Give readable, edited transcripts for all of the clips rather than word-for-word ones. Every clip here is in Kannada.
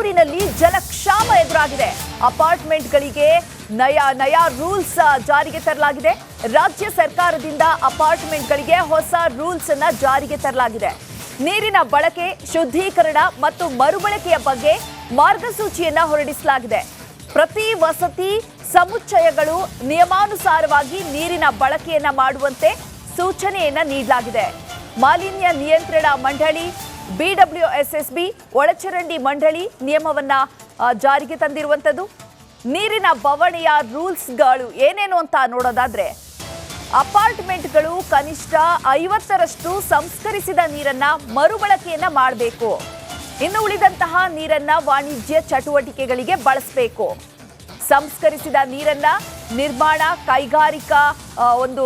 ಬೆಂಗಳೂರಿನಲ್ಲಿ ಜಲಕ್ಷಾಮ ಎದುರಾಗಿದೆ. ಅಪಾರ್ಟ್ಮೆಂಟ್ಗಳಿಗೆ ನಯಾ ರೂಲ್ಸ್ ಜಾರಿಗೆ ತರಲಾಗಿದೆ. ರಾಜ್ಯ ಸರ್ಕಾರದಿಂದ ಅಪಾರ್ಟ್ಮೆಂಟ್ಗಳಿಗೆ ಹೊಸ ರೂಲ್ಸ್ ಅನ್ನ ಜಾರಿಗೆ ತರಲಾಗಿದೆ. ನೀರಿನ ಬಳಕೆ, ಶುದ್ಧೀಕರಣ ಮತ್ತು ಮರುಬಳಕೆಯ ಬಗ್ಗೆ ಮಾರ್ಗಸೂಚಿಯನ್ನ ಹೊರಡಿಸಲಾಗಿದೆ. ಪ್ರತಿ ವಸತಿ ಸಮುಚ್ಚಯಗಳು ನಿಯಮಾನುಸಾರವಾಗಿ ನೀರಿನ ಬಳಕೆಯನ್ನ ಮಾಡುವಂತೆ ಸೂಚನೆಯನ್ನ ನೀಡಲಾಗಿದೆ. ಮಾಲಿನ್ಯ ನಿಯಂತ್ರಣ ಮಂಡಳಿ, BWSSB, ಒಳಚರಂಡಿ ಮಂಡಳಿ ನಿಯಮವನ್ನ ಜಾರಿಗೆ ತಂದಿರುವಂತದ್ದು. ನೀರಿನ ಬವಣೆಯ ರೂಲ್ಸ್ಗಳು ಏನೇನು ಅಂತ ನೋಡೋದಾದ್ರೆ, ಅಪಾರ್ಟ್ಮೆಂಟ್ಗಳು ಕನಿಷ್ಠ 50ರಷ್ಟು ಸಂಸ್ಕರಿಸಿದ ನೀರನ್ನ ಮರುಬಳಕೆಯನ್ನ ಮಾಡಬೇಕು. ಇನ್ನು ಉಳಿದಂತಹ ನೀರನ್ನ ವಾಣಿಜ್ಯ ಚಟುವಟಿಕೆಗಳಿಗೆ ಬಳಸಬೇಕು. ಸಂಸ್ಕರಿಸಿದ ನೀರನ್ನ ನಿರ್ಮಾಣ, ಕೈಗಾರಿಕಾ ಒಂದು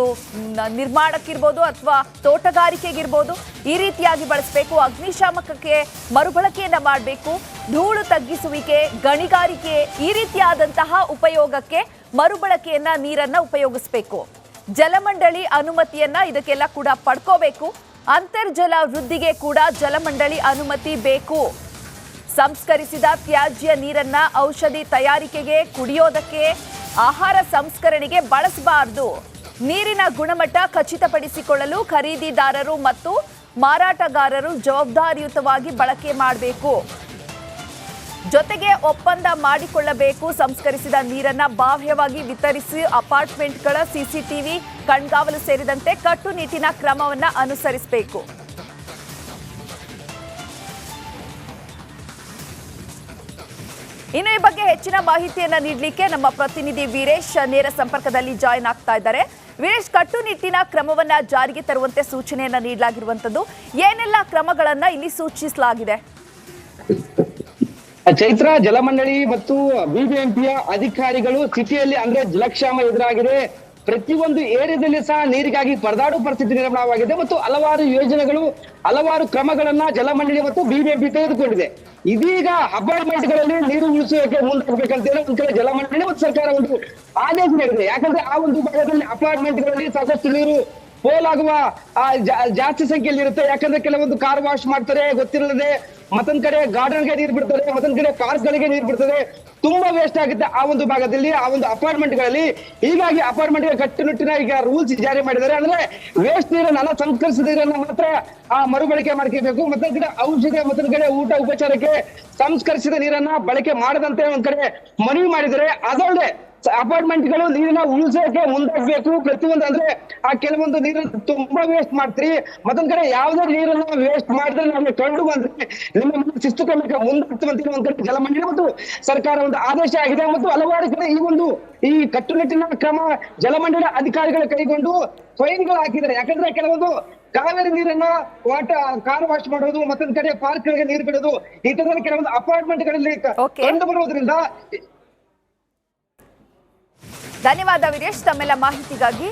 ನಿರ್ಮಾಣಕ್ಕಿರ್ಬೋದು ಅಥವಾ ತೋಟಗಾರಿಕೆಗಿರ್ಬೋದು, ಈ ರೀತಿಯಾಗಿ ಬಳಸಬೇಕು. ಅಗ್ನಿಶಾಮಕಕ್ಕೆ ಮರುಬಳಕೆಯನ್ನ ಮಾಡಬೇಕು. ಧೂಳು ತಗ್ಗಿಸುವಿಕೆ, ಗಣಿಗಾರಿಕೆ, ಈ ರೀತಿಯಾದಂತಹ ಉಪಯೋಗಕ್ಕೆ ಮರುಬಳಕೆಯನ್ನ ನೀರನ್ನ ಉಪಯೋಗಿಸಬೇಕು. ಜಲಮಂಡಳಿ ಅನುಮತಿಯನ್ನ ಇದಕ್ಕೆಲ್ಲ ಕೂಡ ಪಡ್ಕೋಬೇಕು. ಅಂತರ್ಜಲ ವೃದ್ಧಿಗೆ ಕೂಡ ಜಲಮಂಡಳಿ ಅನುಮತಿ ಬೇಕು. ಸಂಸ್ಕರಿಸಿದ ತ್ಯಾಜ್ಯ ನೀರನ್ನ ಔಷಧಿ ತಯಾರಿಕೆಗೆ, ಕುಡಿಯೋದಕ್ಕೆ, ಆಹಾರ ಸಂಸ್ಕರಣೆಗೆ ಬಳಸಬಾರದು. ನೀರಿನ ಗುಣಮಟ್ಟ ಖಚಿತಪಡಿಸಿಕೊಳ್ಳಲು ಖರೀದಿದಾರರು ಮತ್ತು ಮಾರಾಟಗಾರರು ಜವಾಬ್ದಾರಿಯುತವಾಗಿ ಬಳಕೆ ಮಾಡಬೇಕು. ಜೊತೆಗೆ ಒಪ್ಪಂದ ಮಾಡಿಕೊಳ್ಳಬೇಕು. ಸಂಸ್ಕರಿಸಿದ ನೀರನ್ನ ಬಾಹ್ಯವಾಗಿ ವಿತರಿಸಿ ಅಪಾರ್ಟ್ಮೆಂಟ್ಗಳ CCTV ಕಣ್ಗಾವಲು ಸೇರಿದಂತೆ ಕಟ್ಟುನಿಟ್ಟಿನ ಕ್ರಮವನ್ನ ಅನುಸರಿಸಬೇಕು. ಇನ್ನು ಈ ಬಗ್ಗೆ ಹೆಚ್ಚಿನ ಮಾಹಿತಿಯನ್ನ ನೀಡಲಿಕ್ಕೆ ನಮ್ಮ ಪ್ರತಿನಿಧಿ ವೀರೇಶ್ ನೇರ ಸಂಪರ್ಕದಲ್ಲಿ ಜಾಯಿನ್ ಆಗ್ತಾ ಇದ್ದಾರೆ. ವೀರೇಶ್, ಕಟ್ಟುನಿಟ್ಟಿನ ಕ್ರಮವನ್ನ ಜಾರಿಗೆ ತರುವಂತೆ ಸೂಚನೆಯನ್ನ ನೀಡಲಾಗಿರುವಂತದ್ದು, ಏನೆಲ್ಲ ಕ್ರಮಗಳನ್ನ ಇಲ್ಲಿ ಸೂಚಿಸಲಾಗಿದೆ? ಚೈತ್ರ, ಜಲಮಂಡಳಿ ಮತ್ತು BBMPಯ ಅಧಿಕಾರಿಗಳು ಸ್ಥಿತಿಯಲ್ಲಿ ಅಂದ್ರೆ ಜಲಕ್ಷಾಮ ಎದುರಾಗಿದೆ. ಪ್ರತಿಯೊಂದು ಏರಿಯಾದಲ್ಲಿ ಸಹ ನೀರಿಗಾಗಿ ಪರದಾಡುವ ಪರಿಸ್ಥಿತಿ ನಿರ್ಮಾಣವಾಗಿದೆ ಮತ್ತು ಹಲವಾರು ಯೋಜನೆಗಳು, ಹಲವಾರು ಕ್ರಮಗಳನ್ನ ಜಲಮಂಡಳಿ ಮತ್ತು BBMP ತೆಗೆದುಕೊಂಡಿದೆ. ಇದೀಗ ಅಪಾರ್ಟ್ಮೆಂಟ್ಗಳಲ್ಲಿ ನೀರು ಉಳಿಸುವುದಕ್ಕೆ ಮುಂದಾಗಬೇಕಂತೇಳಿ ಒಂದ್ ಕಡೆ ಜಲಮಂಡಳಿ ಮತ್ತು ಸರ್ಕಾರ ಒಂದು ಆದೇಶ ನೀಡಿದೆ. ಯಾಕಂದ್ರೆ ಆ ಒಂದು ಭಾಗದಲ್ಲಿ ಅಪಾರ್ಟ್ಮೆಂಟ್ಗಳಲ್ಲಿ ಸಾಕಷ್ಟು ನೀರು ಪೋಲಾಗುವ ಜಾಸ್ತಿ ಸಂಖ್ಯೆಯಲ್ಲಿ ಇರುತ್ತೆ. ಯಾಕಂದ್ರೆ ಕೆಲವೊಂದು ಕಾರ್ ವಾಶ್ ಮಾಡ್ತಾರೆ ಗೊತ್ತಿರಲಿದೆ, ಮತ್ತೊಂದ್ ಕಡೆ ಗಾರ್ಡನ್ಗೆ ನೀರು ಬಿಡ್ತಾರೆ, ಮತ್ತೊಂದ್ ಕಡೆ ಪಾರ್ಕ್ ಗಳಿಗೆ ನೀರು ಬಿಡ್ತಾರೆ. ತುಂಬಾ ವೇಸ್ಟ್ ಆಗುತ್ತೆ ಆ ಒಂದು ಭಾಗದಲ್ಲಿ, ಆ ಒಂದು ಅಪಾರ್ಟ್ಮೆಂಟ್ ಗಳಲ್ಲಿ. ಹೀಗಾಗಿ ಅಪಾರ್ಟ್ಮೆಂಟ್ ಗೆ ಕಟ್ಟುನಿಟ್ಟಿನ ಈಗ ರೂಲ್ಸ್ ಜಾರಿ ಮಾಡಿದ್ದಾರೆ. ಅಂದ್ರೆ ವೇಸ್ಟ್ ನೀರನ್ನ ಸಂಸ್ಕರಿಸಿದ ನೀರನ್ನ ಮಾತ್ರ ಮರುಬಳಕೆ ಮಾಡ್ಕೋಬೇಕು. ಮತ್ತೊಂದ್ ಕಡೆ ಔಷಧಿ, ಮತ್ತೊಂದ್ ಕಡೆ ಊಟ ಉಪಚಾರಕ್ಕೆ ಸಂಸ್ಕರಿಸಿದ ನೀರನ್ನ ಬಳಕೆ ಮಾಡದಂತೆ ಒಂದ್ ಕಡೆ ಮನವಿ ಮಾಡಿದರೆ. ಅದಲ್ಲದೆ ಅಪಾರ್ಟ್ಮೆಂಟ್ಗಳು ನೀರನ್ನ ಉಳಿಸೋಕೆ ಮುಂದಾಗಬೇಕು. ಪ್ರತಿಯೊಂದು ಅಂದ್ರೆ ಕೆಲವೊಂದು ನೀರನ್ನು ತುಂಬಾ ವೇಸ್ಟ್ ಮಾಡ್ತೀರಿ, ಮತ್ತೊಂದ್ ಕಡೆ ಯಾವ್ದೇ ನೀರನ್ನ ವೇಸ್ಟ್ ಮಾಡಿದ್ರೆ ನಮಗೆ ಕಂಡು ಬಂದ್ರೆ ನಿಮ್ಮ ಶಿಸ್ತು ಕ್ರಮಕ್ಕೆ ಮುಂದಾಗ್ತವಂತ ಒಂದ್ ಕಡೆ ಜಲಮಂಡಳಿ ಮತ್ತು ಸರ್ಕಾರ ಒಂದು ಆದೇಶ ಆಗಿದೆ. ಮತ್ತು ಹಲವಾರು ಕಡೆ ಈ ಕಟ್ಟುನಿಟ್ಟಿನ ಕ್ರಮ ಜಲಮಂಡಳಿ ಅಧಿಕಾರಿಗಳು ಕೈಗೊಂಡು ಫೈನ್ಗಳು ಹಾಕಿದ್ದಾರೆ. ಯಾಕಂದ್ರೆ ಕೆಲವೊಂದು ಕಾವೇರಿ ನೀರನ್ನ ಕಾರ್ ವಾಶ್ ಮಾಡೋದು, ಮತ್ತೊಂದ್ ಕಡೆ ಪಾರ್ಕ್ ಗಳಿಗೆ ನೀರು ಬಿಡೋದು, ಈ ತರ ಕೆಲವೊಂದು ಅಪಾರ್ಟ್ಮೆಂಟ್ ಗಳಲ್ಲಿ ಕಂಡು ಬರುವುದರಿಂದ. ಧನ್ಯವಾದ ವೀರೇಶ್ ತಮ್ಮೆಲ್ಲ ಮಾಹಿತಿಗಾಗಿ.